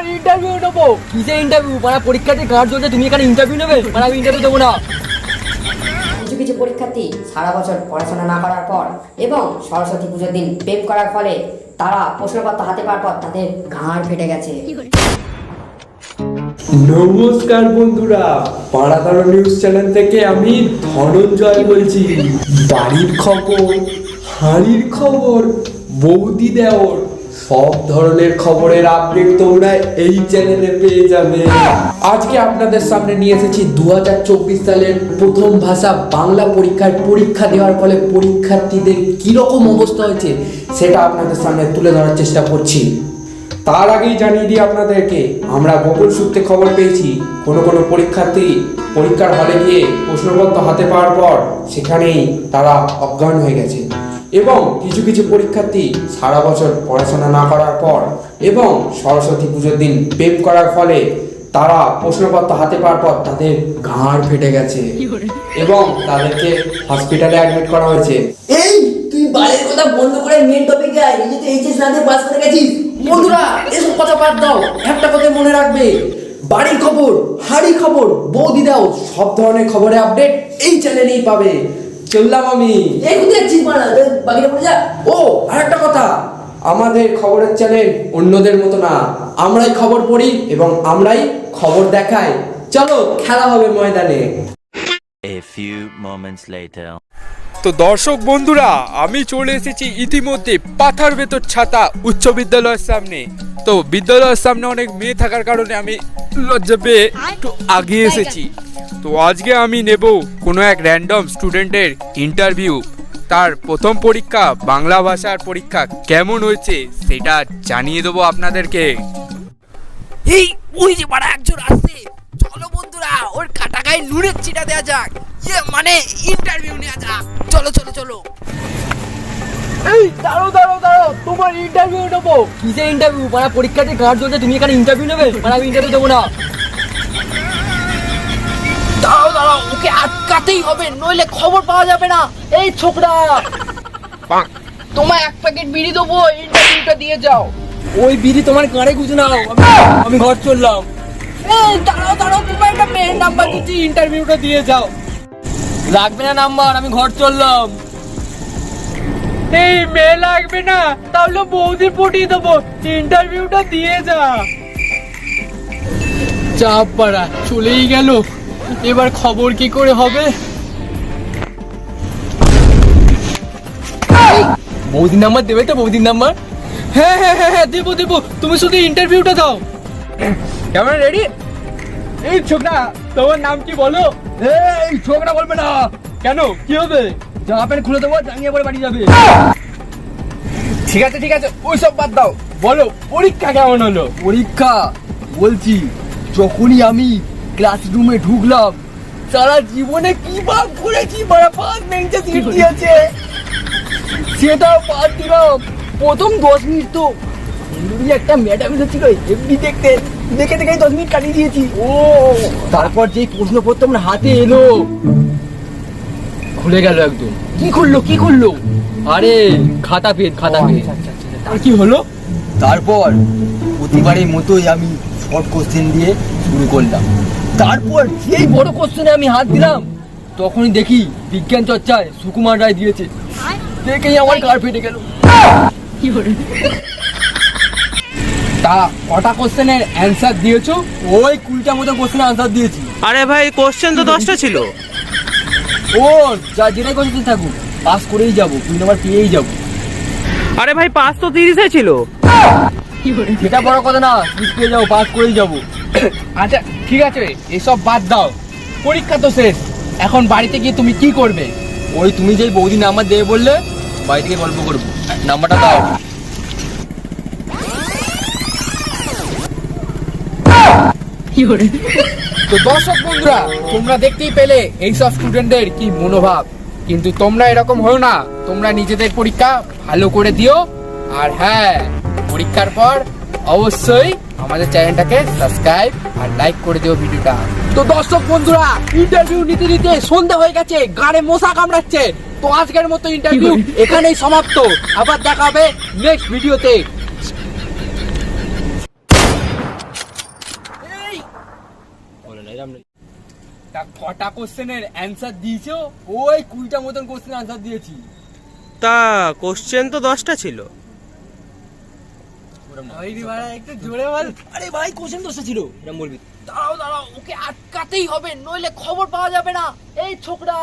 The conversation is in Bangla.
তোমার ইন্টারভিউ নেবো। কিসের ইন্টারভিউ? মানে পরীক্ষাতে গার্ড চলছে, তুমি এখানে ইন্টারভিউ নেবে? মানে আমি ইন্টারভিউ দেবো না। কিছু কিছু পরীক্ষার্থী সারা বছর পড়াশোনা না করার পর এবং সরস্বতী পুজোর দিন প্রেম করার ফলে তারা প্রশ্নপত্র হাতে পাওয়ার পর তাদের ঘাড় ফেটে গেছে। নমস্কার বন্ধুরা, পাড়াতাড়া নিউজ চ্যানেল থেকে আমি ধনঞ্জয় বলছি। বাড়ির খবর, হাঁড়ির খবর, বৌদি দেওর সব ধরনের খবরের আপডেট তোমরা এই চ্যানেলে পেয়ে যাবে। আজকে আপনাদের সামনে নিয়ে এসেছি 2024 সালের প্রথম ভাষা বাংলা পরীক্ষা দেওয়ার ফলে পরীক্ষার্থীদের কিরকম অবস্থা হয়েছে সেটা আপনাদের সামনে তুলে ধরার চেষ্টা করছি। তার আগেই জানিয়ে দিই আপনাদেরকে, আমরা গোপন সূত্রে খবর পেয়েছি কোনো পরীক্ষার্থী পরীক্ষার হলে গিয়ে প্রশ্নপত্র হাতে পাওয়ার পর সেখানেই তারা অজ্ঞান হয়ে গেছে এবং কিছু কিছু পরীক্ষার্থী সারা বছর পড়াশোনা না করার পর এবং সরস্বতী পুজোর দিন প্রেম করার ফলে তারা প্রশ্নপত্র হাতে পাওয়ার পর তাদের ঘাড় ফেটে গেছে এবং তাদেরকে হসপিটালে অ্যাডমিট করা হয়েছে। এই তুই বাইরের কথা বন্ধ করে মেন টপিকে আয়। নিজে তো এইচএস না দিয়ে পাস করে গেছিস। বন্ধুরা এসব কথা বাদ দাও, একটা কথা মনে রাখবে, বাড়ির খবর, হাড়ি খবর, বৌদি দাও সব ধরনের খবরের আপডেট এই চ্যানেলেই পাবে। চললাম আমি। এই কোথায় যাচ্ছিস মারা? বাকিটা পড়ে যা। ও আরেকটা কথা, আমাদের খবরের চ্যানেল অন্যদের মতো না, আমরাই খবর পড়ি এবং আমরাই খবর দেখাই। চলো খেলা হবে ময়দানে। A few moments later. তো দর্শক বন্ধুরা, আমি চলে এসেছি ইতিমধ্যে পাথার ভেতর ছাতা উচ্চ বিদ্যালয়ের সামনে। তো বিদ্যালয়ের সামনে অনেক মেয়ে থাকার কারণে আমি লজ্জা পেয়ে একটু আগে এসেছি। তো আজকে আমি নেব কোনো এক র্যান্ডম স্টুডেন্টের ইন্টারভিউ। তার প্রথম পরীক্ষা বাংলা ভাষার পরীক্ষা কেমন হয়েছে সেটা জানিয়ে দেবো আপনাদেরকে। এই ওই যে বড় একজন আসছে, চলো বন্ধুরা ওর কাটা গায়ে নুনের চিটা দেওয়া যাক, মানে ইন্টারভিউ নেওয়া যাক। চলো চলো চলো। এই দাঁড়াও, তোমার ইন্টারভিউ নেবো। কিসের ইন্টারভিউ? মানে পরীক্ষাতে গার্ড চলছে, তুমি এখানে ইন্টারভিউ নেবে? মানে আমি ইন্টারভিউ দেবো না। দাঁড়াও, ওকে আটকাতেই হবে, নইলে খবর পাওয়া যাবে না। এই ছোকরা, তোমায় এক প্যাকেট বিড়ি দেবো, ইন্টারভিউটা দিয়ে যাও। ওই বিড়ি তোমার গাড়ে গুঁজে নাও, আমি ঘর চললাম। এই দাঁড়াও, তোমার একটা মেয়ের নাম্বার দিচ্ছি, ইন্টারভিউটা দিয়ে যাও। লাগবে না নাম্বার, আমি ঘর চললাম। এই মেয়ে লাগবে না, তাহলে বৌদি পটিয়ে দেবো, ইন্টারভিউটা দিয়ে যা। চাপ পাড়া চলেই গেল, এবার খবর কি করে হবে? বৌদির নাম্বার দেবে তো? বৌদির নাম্বার? হ্যাঁ দেবো, তুমি শুধু ইন্টারভিউটা দাও। কেমন রেডি? এই ছোকরা, তোমার নাম কি বলো? এই ছোকরা বলবে না কেন? কি হবে? জামা প্যান্ট খুলে দেবো, জানিয়ে পরে বাড়ি যাবে। ঠিক আছে, ওইসব বাদ দাও, বলো পরীক্ষা কেমন হলো? পরীক্ষা বলছি, যখনই আমি ক্লাসরুমে ঢুকলাম, সারা জীবনে কি বাদ করেছি, বড় ফার্স্ট বেঞ্চে সিট দিয়েছে, সেটাও বাদ দিলাম। প্রথম 10 মিনিট তো একটা ম্যাডাম ছিল, এমনি দেখে 10 মিনিট কাটিয়ে দিয়েছি। ও তারপর যে প্রশ্নপত্র আমার হাতে এলো, খুলে গেল একদম। কি করলো? আরে খাতা পেন। আর কি হলো? তারপর প্রতিবারের মতোই আমি শর্ট কোশ্চেন দিয়ে শুরু করলাম। তারপর যেই বড় কোশ্চেনে আমি হাত দিলাম, তখনই দেখি বিজ্ঞান চর্চায় সুকুমার রায় দিয়েছে, দেখেই আমার গাড় ফেটে গেল। তা কটা কোশ্চেনের অ্যান্সার দিয়েছো? ওই 20টা মতো কোশ্চেনের অ্যান্সার দিয়েছি। আরে ভাই, কোশ্চেন তো 10টা ছিল। ও যেটাই কোশ্চেন থাকুক, পাস করেই যাবো, 2 নাম্বার পেয়েই যাবো। আরে ভাই, পাস তো 30-এ ছিল। সেটা বড় কথা না, পেয়ে যাবো, পাস করেই যাবো। আচ্ছা ঠিক আছে, এসব বাদ দাও, পরীক্ষা তো শেষ, এখন বাড়িতে গিয়ে তুমি কি করবে? ওই তুমি যে বৌদি নাম্বার দেবে বললে, বাড়ি থেকে গল্প করবো, নাম্বারটা দাও। তো দর্শক বন্ধুরা, তোমরা দেখতেই পেলে এইসব স্টুডেন্টদের কি মনোভাব। কিন্তু তোমরা এরকম হও না, তোমরা নিজেদের পরীক্ষা ভালো করে দিও। আর হ্যাঁ, পরীক্ষার পর অবশ্যই আমাদের চ্যানেলটাকে সাবস্ক্রাইব আর লাইক করে দিও ভিডিওটা। তো দর্শক বন্ধুরা, ইন্টারভিউ নিতে সন্ধ্যা হয়ে গেছে, গাড়ে মশা কামড়াচ্ছে। তো আজকের মতো ইন্টারভিউ এখানেই সমাপ্ত। আবার দেখা হবে নেক্সট ভিডিওতে। তা কটা কোশ্চেনের অ্যান্সার দিয়েছো? ওই 20টা মতন কোশ্চেন অ্যান্সার দিয়েছি। তা কোশ্চেন তো 10টা ছিল। একটু জোরে বল। আরে ভাই কোশ্চেন 10টা ছিল, এরকম বলবি। দাঁড়াও দাঁড়াও, ওকে আটকাতেই হবে, নইলে খবর পাওয়া যাবে না। এই ছোকরা,